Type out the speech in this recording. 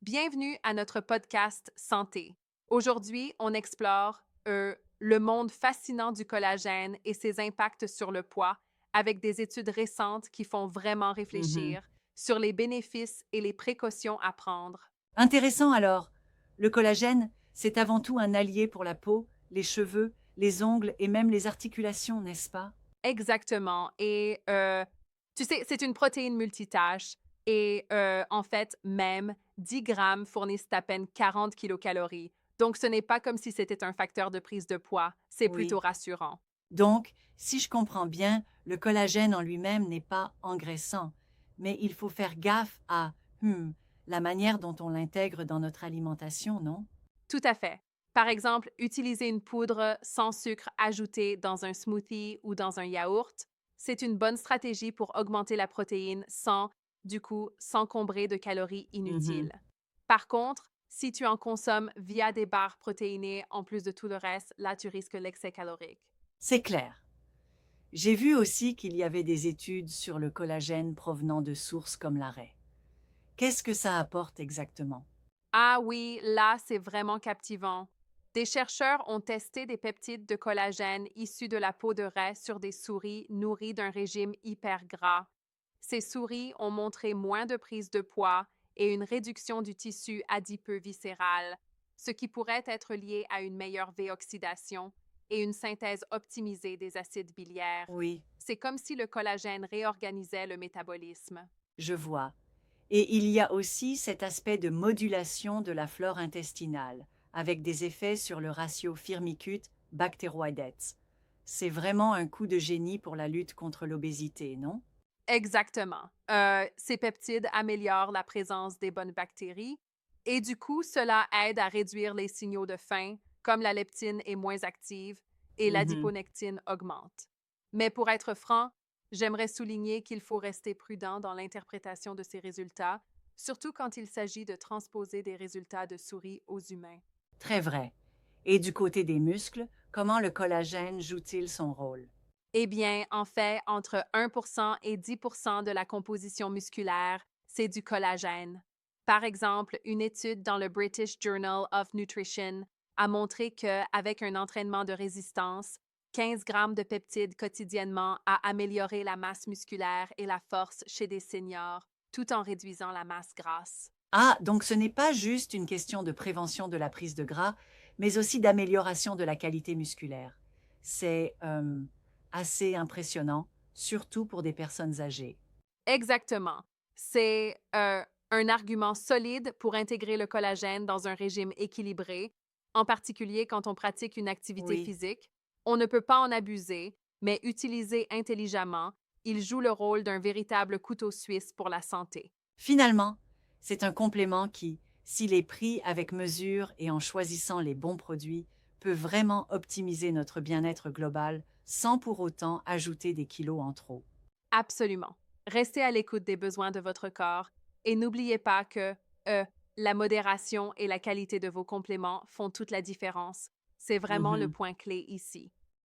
Bienvenue à notre podcast Santé. Aujourd'hui, on explore le monde fascinant du collagène et ses impacts sur le poids avec des études récentes qui font vraiment Mhm. réfléchir sur les bénéfices et les précautions à prendre. Intéressant alors. Le collagène, c'est avant tout un allié pour la peau, les cheveux, les ongles et même les articulations, n'est-ce pas? Exactement. Et tu sais, c'est une protéine multitâche et en fait, même 10 grammes fournissent à peine 40 kilocalories. Donc, ce n'est pas comme si c'était un facteur de prise de poids. C'est plutôt Oui. rassurant. Donc, si je comprends bien, le collagène en lui-même n'est pas engraissant, mais il faut faire gaffe à la manière dont on l'intègre dans notre alimentation, non? Tout à fait. Par exemple, utiliser une poudre sans sucre ajouté dans un smoothie ou dans un yaourt, c'est une bonne stratégie pour augmenter la protéine sans, du coup, s'encombrer de calories Mhm. inutiles. Par contre, si tu en consommes via des barres protéinées en plus de tout le reste, là, tu risques l'excès calorique. C'est clair. J'ai vu aussi qu'il y avait des études sur le collagène provenant de sources comme l'arrêt. Qu'est-ce que ça apporte exactement? Ah oui, là, c'est vraiment captivant. Des chercheurs ont testé des peptides de collagène issus de la peau de raie sur des souris nourries d'un régime hyper gras. Ces souris ont montré moins de prise de poids et une réduction du tissu adipeux viscéral, ce qui pourrait être lié à une meilleure V-oxydation et une synthèse optimisée des acides biliaires. Oui, C'est comme si le collagène réorganisait le métabolisme. je vois. Et il y a aussi cet aspect de modulation de la flore intestinale, avec des effets sur le ratio firmicute-bactéroïdetes. C'est vraiment un coup de génie pour la lutte contre l'obésité, non? Exactement. Ces peptides améliorent la présence des bonnes bactéries et du coup, cela aide à réduire les signaux de faim, comme la leptine est moins active et Mhm. l'adiponectine augmente. Mais pour être franc, j'aimerais souligner qu'il faut rester prudent dans l'interprétation de ces résultats, surtout quand il s'agit de transposer des résultats de souris aux humains. Très vrai. Et du côté des muscles, comment le collagène joue-t-il son rôle? Eh bien, en fait, entre 1% et 10% de la composition musculaire, c'est du collagène. Par exemple, une étude dans le British Journal of Nutrition a montré qu'avec un entraînement de résistance, 15 grammes de peptides quotidiennement a amélioré la masse musculaire et la force chez des seniors, tout en réduisant la masse grasse. Ah, donc ce n'est pas juste une question de prévention de la prise de gras, mais aussi d'amélioration de la qualité musculaire. C'est assez impressionnant, surtout pour des personnes âgées. Exactement. C'est un argument solide pour intégrer le collagène dans un régime équilibré, en particulier quand on pratique une activité Oui. physique. On ne peut pas en abuser, mais utilisé intelligemment, il joue le rôle d'un véritable couteau suisse pour la santé. Finalement, c'est un complément qui, s'il est pris avec mesure et en choisissant les bons produits, peut vraiment optimiser notre bien-être global sans pour autant ajouter des kilos en trop. Absolument. Restez à l'écoute des besoins de votre corps et n'oubliez pas que euh, la modération et la qualité de vos compléments font toute la différence. C'est vraiment le Mhm. point clé ici.